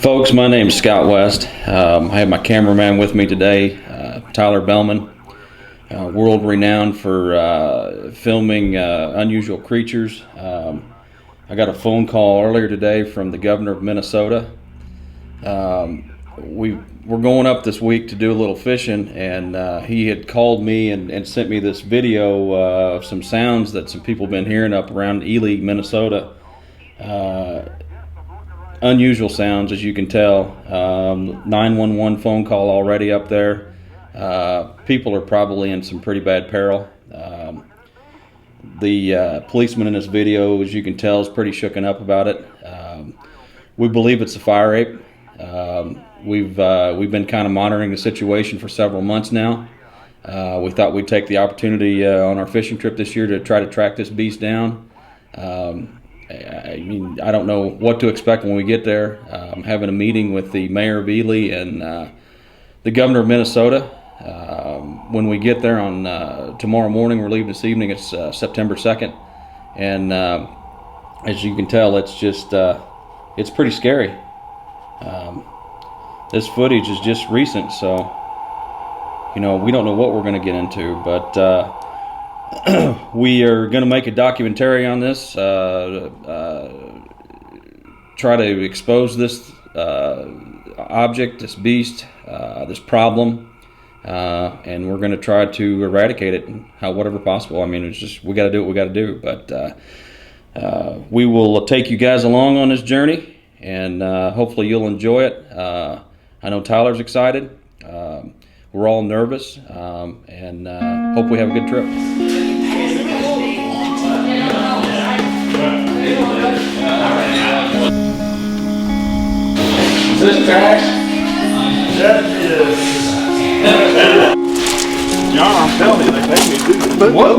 Folks, my name is Scott West. I have my cameraman with me today, Tyler Bellman, world renowned for filming unusual creatures. I got a phone call earlier today from the governor of Minnesota. We're going up this week to do a little fishing, and he had called me and sent me this video of some sounds that some people have been hearing up around Ely, Minnesota. Unusual sounds, as you can tell. 911 phone call already up there. People are probably in some pretty bad peril. The policeman in this video, as you can tell, is pretty shooken up about it. We believe it's a fire ape. We've been kind of monitoring the situation for several months now. We thought we'd take the opportunity on our fishing trip this year to try to track this beast down. I mean, I don't know what to expect when we get there. I'm having a meeting with the mayor of Ely and the governor of Minnesota. When we get there on tomorrow morning, we're leaving this evening. It's September 2nd. And as you can tell, it's just, it's pretty scary. This footage is just recent, so, you know, we don't know what we're going to get into, but we are going to make a documentary on this, try to expose this object, this beast, this problem, and we're going to try to eradicate it whatever possible. I mean, it's just, we got to do what we got to do, but we will take you guys along on this journey, and hopefully you'll enjoy it. I know Tyler's excited. We're all nervous, and hope we have a good trip. Is this trash? That is. John, I'm telling you, they made me do this. What?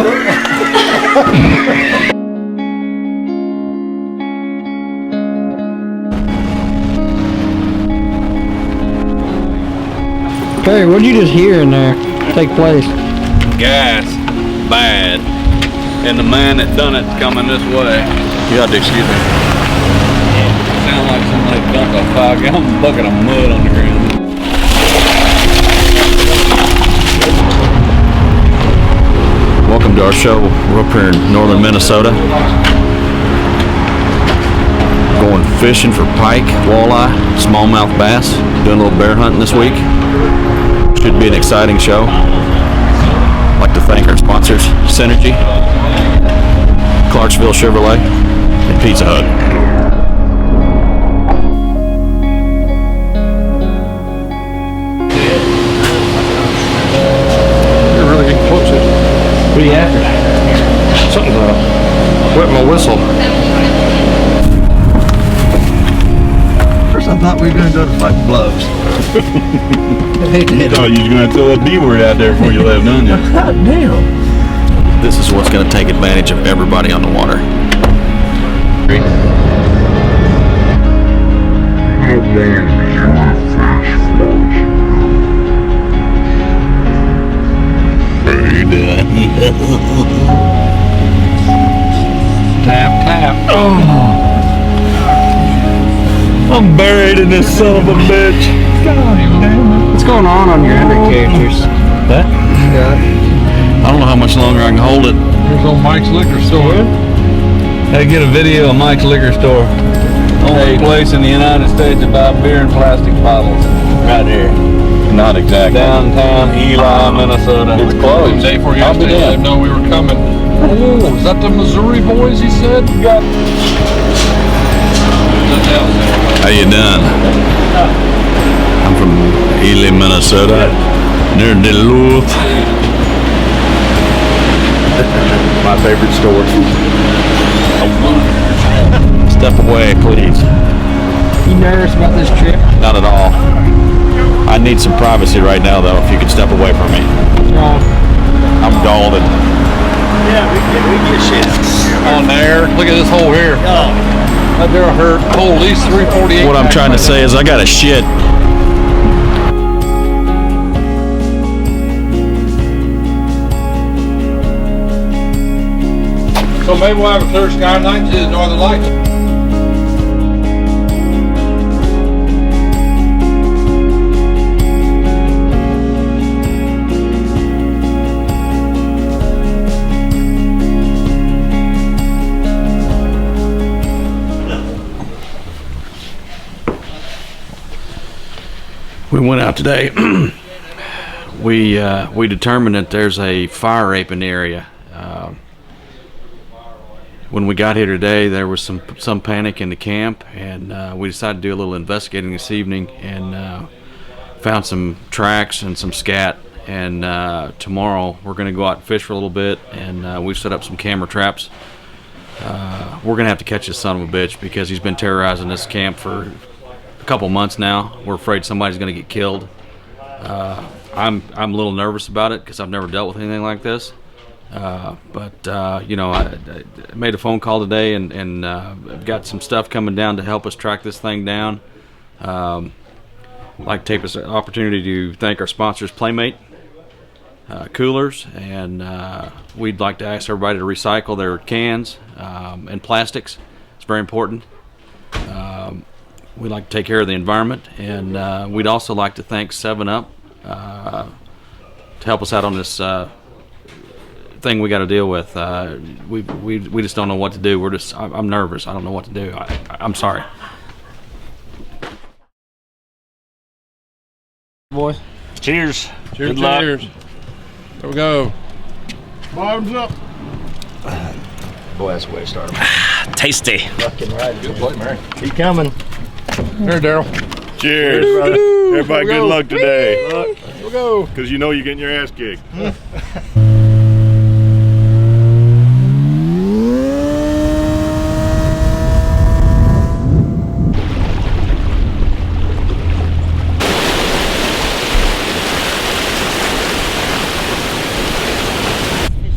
Perry, what did you just hear in there take place? Gas, bad, and the man that done it's coming this way. You got to excuse me. Sound like somebody dumped a 5-gallon bucket of mud on the ground. Welcome to our show. We're up here in northern Minnesota, going fishing for pike, walleye, smallmouth bass, doing a little bear hunting this week. Should be an exciting show. I'd like to thank our sponsors, Synergy, Clarksville Chevrolet, and Pizza Hut. You're really getting close. What are you after? Something's wet my whistle. First I thought we were going to go to fight gloves. Oh, you're going to throw a D word out there before you left, don't you? God damn. This is what's going to take advantage of everybody on the water. Tap, tap. Oh. I'm buried in this son of a bitch. God damn it. What's going on your indicators? That? Yeah. I don't know how much longer I can hold it. Here's old Mike's liquor store. Hey, get a video of Mike's liquor store. Only place in the United States to buy beer in plastic bottles. Right here. Not exactly. Downtown Ely, Minnesota. It's closed. Day before I'll be yesterday, I damned. didn't know we were coming. Oh, is that the Missouri boys he said? Got How you doing? I'm from Ely, Minnesota, near Duluth. My favorite store. Step away, please. You nervous about this trip? Not at all. I need some privacy right now, though, if you could step away from me. I'm golden. Yeah, we get shit. on there. Look at this hole here. That there hurt. Hole at least 348. What I'm trying to say is I got a shit. So maybe we'll have a clear sky tonight and see the northern lights. We went out today. we determined that there's a fire ape in the area. When we got here today, there was some panic in the camp, and we decided to do a little investigating this evening, and found some tracks and some scat. And tomorrow we're going to go out and fish for a little bit, and we've set up some camera traps. We're going to have to catch this son of a bitch because he's been terrorizing this camp for a couple months now. We're afraid somebody's going to get killed. I'm a little nervous about it because I've never dealt with anything like this. But you know, I made a phone call today, and I've got some stuff coming down to help us track this thing down. I'd like to take this opportunity to thank our sponsors, Playmate Coolers, and we'd like to ask everybody to recycle their cans and plastics. It's very important. We like to take care of the environment, and we'd also like to thank 7-Up to help us out on this thing we got to deal with. We just don't know what to do. I'm nervous. I don't know what to do. I'm sorry. Boys. Cheers. Cheers, Good luck. cheers. There we go. Bottoms up. Boy, that's the way to start 'em. Tasty. Fucking right. Good play, Mary. Keep coming. Here, Daryl. Cheers. brother. Everybody, Here we good go. luck today. Here we go. Because you know you're getting your ass kicked.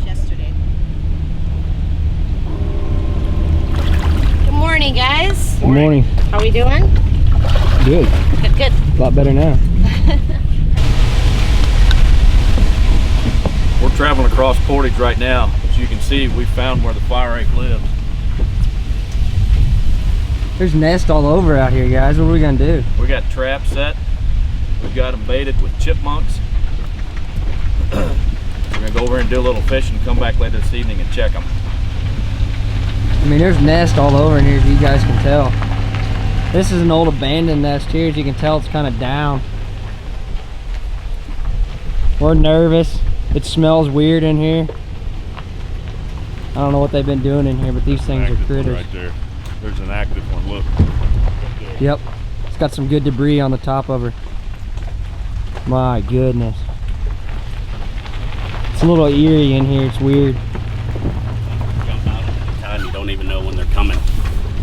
Yesterday. Good morning, guys. Good morning. How we doing? Good. Good, good. A lot better now. We're traveling across Portage right now. As you can see, we found where the fire ape lives. There's nests all over out here, guys. What are we gonna do? We got traps set. We've got them baited with chipmunks. We're gonna go over and do a little fishing, come back later this evening and check them. I mean, there's nests all over in here, as you guys can tell. This is an old abandoned nest here. As you can tell, it's kind of down. We're nervous. It smells weird in here. I don't know what they've been doing in here, but these things are critters. Right there. There's an active one. Look. Yep. It's got some good debris on the top of her. My goodness. It's a little eerie in here. It's weird. Jump out at the time you don't even know when they're coming.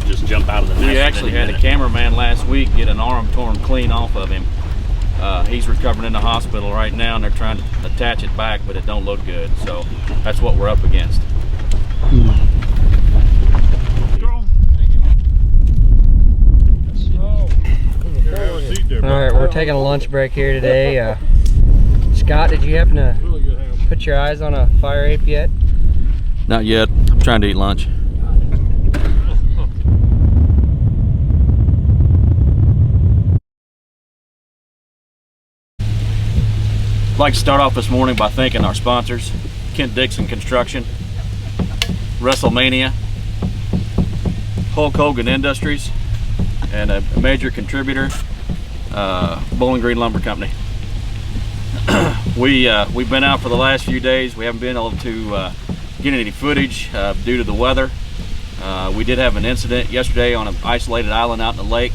Just jump out of the nest. We actually had a cameraman last week get an arm torn clean off of him. He's recovering in the hospital right now, and they're trying to attach it back, but it don't look good. So that's what we're up against. Alright, we're taking a lunch break here today. Scott, did you happen to put your eyes on a fire ape yet? Not yet. I'm trying to eat lunch. I'd like to start off this morning by thanking our sponsors, Kent Dixon Construction, WrestleMania, Hulk Hogan Industries, and a major contributor, Bowling Green Lumber Company. We've been out for the last few days. We haven't been able to get any footage due to the weather. We did have an incident yesterday on an isolated island out in the lake.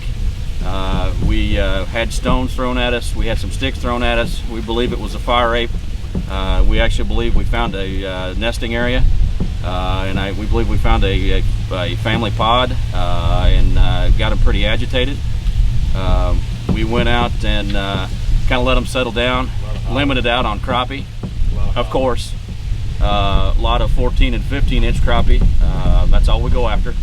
We had stones thrown at us. We had some sticks thrown at us. We believe it was a fire ape. We actually believe we found a nesting area, and we believe we found a family pod, and got them pretty agitated. We went out and kind of let them settle down, limited out on crappie, of course. A lot of 14 and 15 inch crappie. That's all we go after.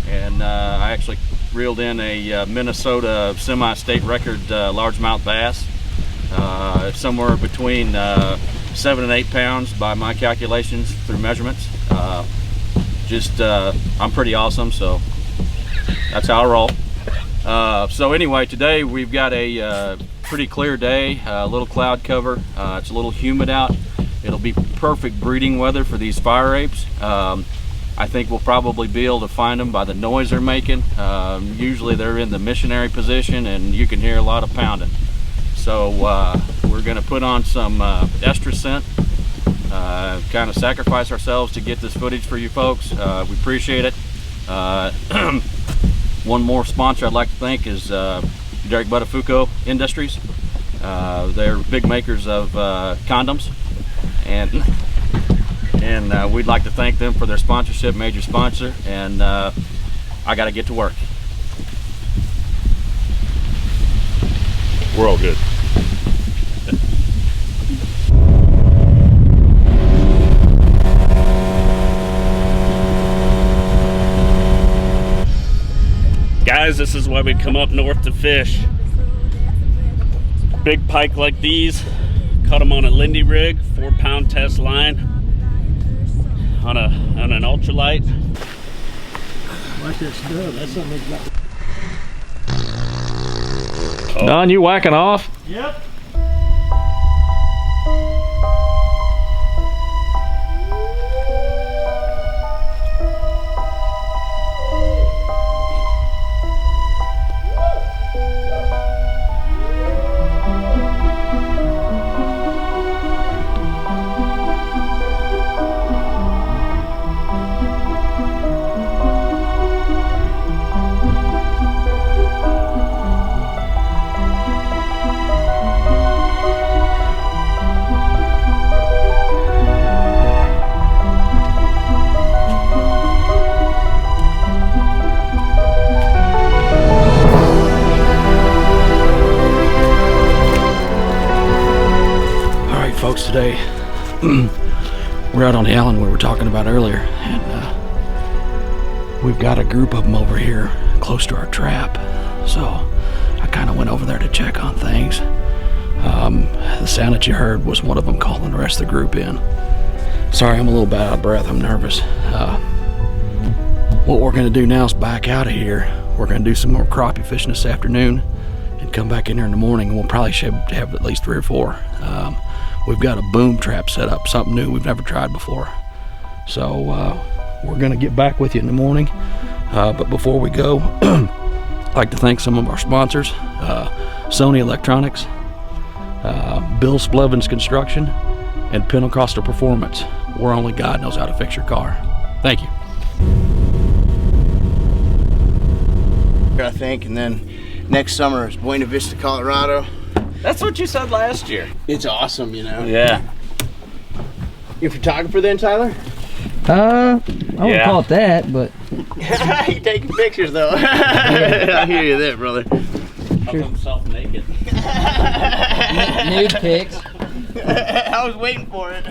And I actually reeled in a Minnesota semi-state record largemouth bass, somewhere between 7 and 8 pounds by my calculations through measurements. I'm pretty awesome, so that's how I roll. So anyway, today we've got a pretty clear day, a little cloud cover. It's a little humid out. It'll be perfect breeding weather for these fire apes. I think we'll probably be able to find them by the noise they're making. Usually they're in the missionary position, and you can hear a lot of pounding. So we're going to put on some extra scent, kind of sacrifice ourselves to get this footage for you folks. We appreciate it. One more sponsor I'd like to thank is Derek Buttafuoco Industries. They're big makers of condoms, and we'd like to thank them for their sponsorship, major sponsor. And I got to get to work. We're all good. Guys, this is why we come up north to fish. Big pike like these, caught them on a Lindy rig, 4-pound test line on an ultralight. Watch that stub. That's something that's Don, you whacking off? Yep. Folks, today we're out on the island we were talking about earlier, and we've got a group of them over here close to our trap, so I kind of went over there to check on things. The sound that you heard was one of them calling the rest of the group in. Sorry, I'm a little bit out of breath. I'm nervous. What we're going to do now is back out of here. We're going to do some more crappie fishing this afternoon and come back in here in the morning, and we'll probably have at least 3 or 4. We've got a boom trap set up, something new we've never tried before. So we're gonna get back with you in the morning. But before we go, I'd like to thank some of our sponsors, Sony Electronics, Bill Splevins Construction, and Pentecostal Performance, where only God knows how to fix your car. Thank you. I think, and then next summer is Buena Vista, Colorado. That's what you said last year. It's awesome, you know. Yeah. You a photographer then, Tyler? I wouldn't call it that, but You taking pictures though. I hear you there, brother. Of himself naked. nude pics. I was waiting for it.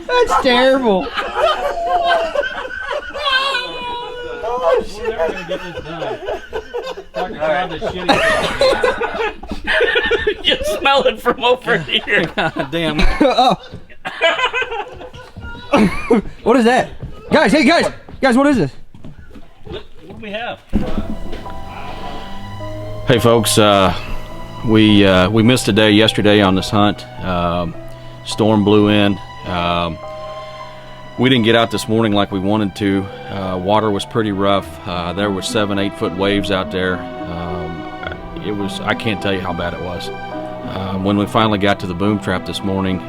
That's terrible. We're never gonna get this done. Talking about this shitty. You smell it from over here. God damn. Oh. What is that? Guys, hey guys! Guys, what is this? What do we have? Hey folks, we missed a day yesterday on this hunt. Storm blew in. We didn't get out this morning like we wanted to. Water was pretty rough. There were 7-8 foot waves out there. I can't tell you how bad it was. When we finally got to the boom trap this morning,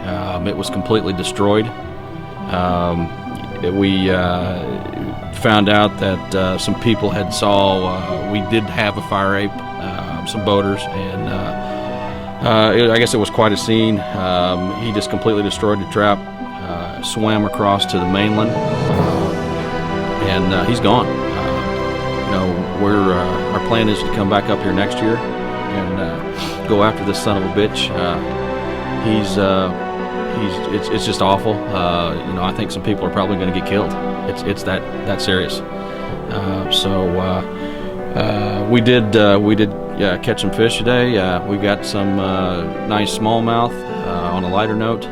it was completely destroyed. We found out that some people had saw, we did have a fire ape, some boaters, and I guess it was quite a scene. He just completely destroyed the trap, swam across to the mainland, and he's gone. Our plan is to come back up here next year and go after this son of a bitch. It's just awful. I think some people are probably going to get killed. It's that serious. We did catch some fish today. We got some nice smallmouth on a lighter note.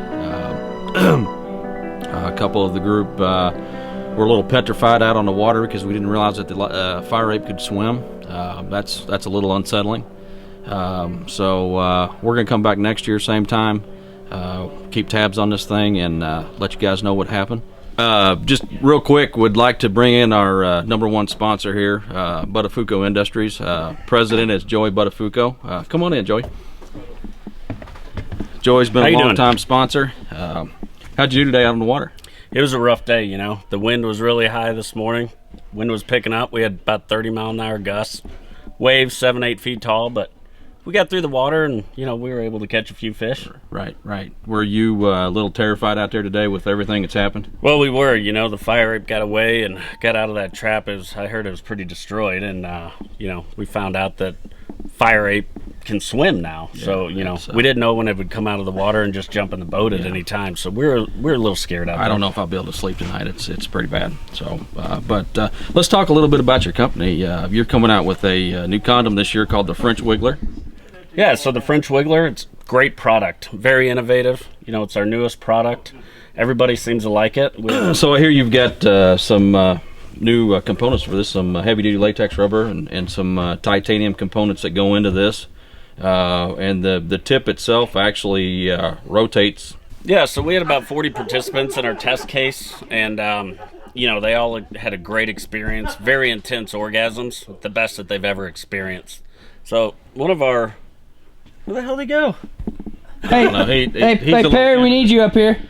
A couple of the group were a little petrified out on the water because we didn't realize that the fire ape could swim. That's a little unsettling. We're gonna come back next year, same time, keep tabs on this thing, and let you guys know what happened. Just real quick, would like to bring in our number one sponsor here, Buttafuoco Industries. President is Joey Buttafuoco. Come on in, Joey. Joey's been How a you doing? long-time sponsor. How'd you do today out on the water? It was a rough day, you know. The wind was really high this morning. Wind was picking up. We had about 30-mile-an-hour gusts. Waves 7-8 feet tall, but we got through the water and, you know, we were able to catch a few fish. Right. Were you a little terrified out there today with everything that's happened? Well, we were, you know, the fire ape got away and got out of that trap. I heard it was pretty destroyed, and, you know, we found out that fire ape can swim now. So, you know, we didn't know when it would come out of the water and just jump in the boat at any time. So we're a little scared out there. I don't know if I'll be able to sleep tonight. It's pretty bad. So, but let's talk a little bit about your company. You're coming out with a new condom this year called the French Wiggler. Yeah, so the French Wiggler, it's a great product, very innovative. You know, it's our newest product. Everybody seems to like it. So I hear you've got some new components for this, some heavy-duty latex rubber and some titanium components that go into this. And the tip itself actually rotates. Yeah, so we had about 40 participants in our test case, and you know, they all had a great experience, very intense orgasms, the best that they've ever experienced. So one of our, where the hell did he go? Hey, hey, Perry, we need you up here.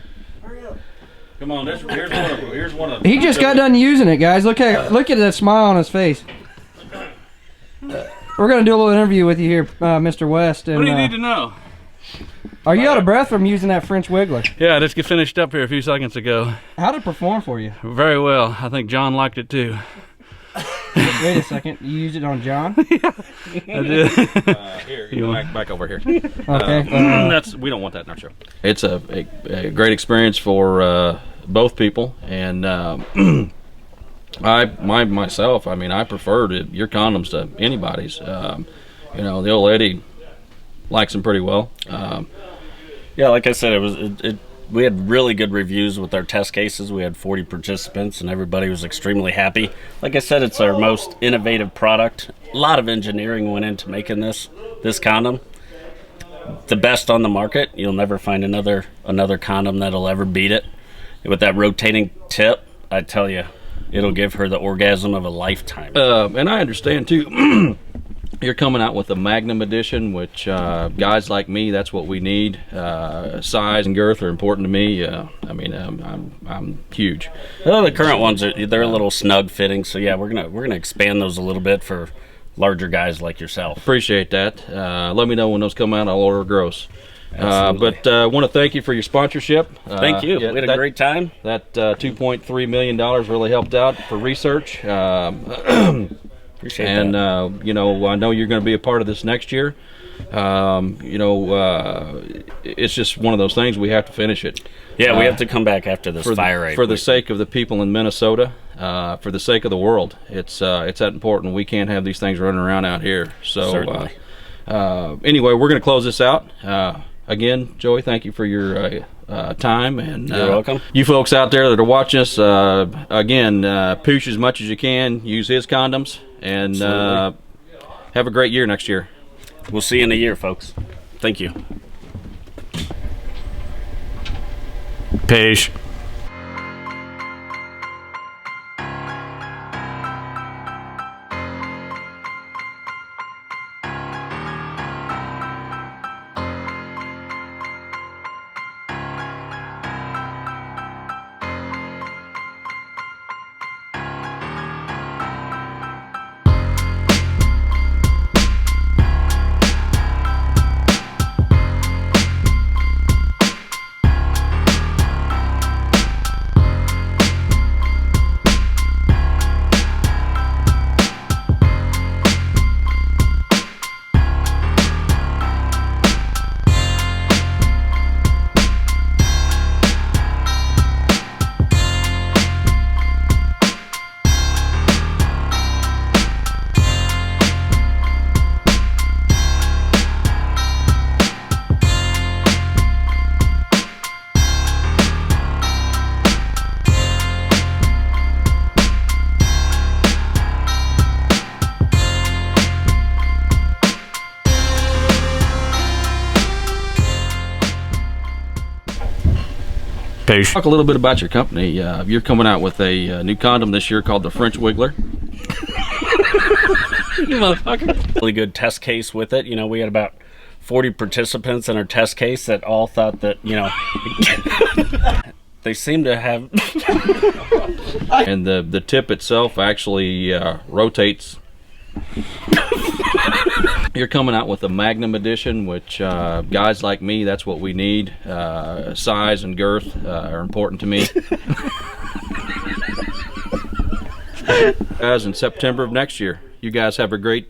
Come on, here's one of. He just got done using it, guys. Look at that smile on his face. We're gonna do a little interview with you here, Mr. West. And, What do you need to know? Are you out of breath from using that French Wiggler? Yeah, I just get finished up here a few seconds ago. How did it perform for you? Very well. I think John liked it too. Wait a second. You used it on John? I did. Here, you back over here. Okay. We don't want that in our show. It's a great experience for both people, and I prefer your condoms to anybody's. You know, the old Eddie likes them pretty well. Yeah, like I said, we had really good reviews with our test cases. We had 40 participants, and everybody was extremely happy. Like I said, it's our most innovative product. A lot of engineering went into making this condom. The best on the market. You'll never find another condom that'll ever beat it. With that rotating tip, I tell you, it'll give her the orgasm of a lifetime. And I understand too. You're coming out with the Magnum edition, which guys like me, that's what we need. Size and girth are important to me. I'm huge. Well, the current ones they're a little snug fitting, so yeah, we're gonna expand those a little bit for larger guys like yourself. Appreciate that. Let me know when those come out. I'll order gross. Absolutely. But I want to thank you for your sponsorship. Thank you. We had a great time. That $2.3 million really helped out for research. Appreciate and that. you know, I know you're going to be a part of this next year. You know, it's just one of those things. We have to finish it. Yeah, we have to come back after this fire rate. For the sake of the people in Minnesota, for the sake of the world. It's that important. We can't have these things running around out here. So anyway, we're going to close this out. Again, Joey, thank you for your time, and you're welcome. You folks out there that are watching us, again, pooch as much as you can. Use his condoms, and have a great year next year. We'll see you in a year, folks. Thank you. Peace. Peace. Talk a little bit about your company. You're coming out with a new condom this year called the French Wiggler. You motherfucker. Really good test case with it. You know, we had about 40 participants in our test case that all thought that, you know, they seem to have. And the tip itself actually rotates. You're coming out with a Magnum edition, which guys like me, that's what we need. Size and girth are important to me. As in September of next year. You guys have a great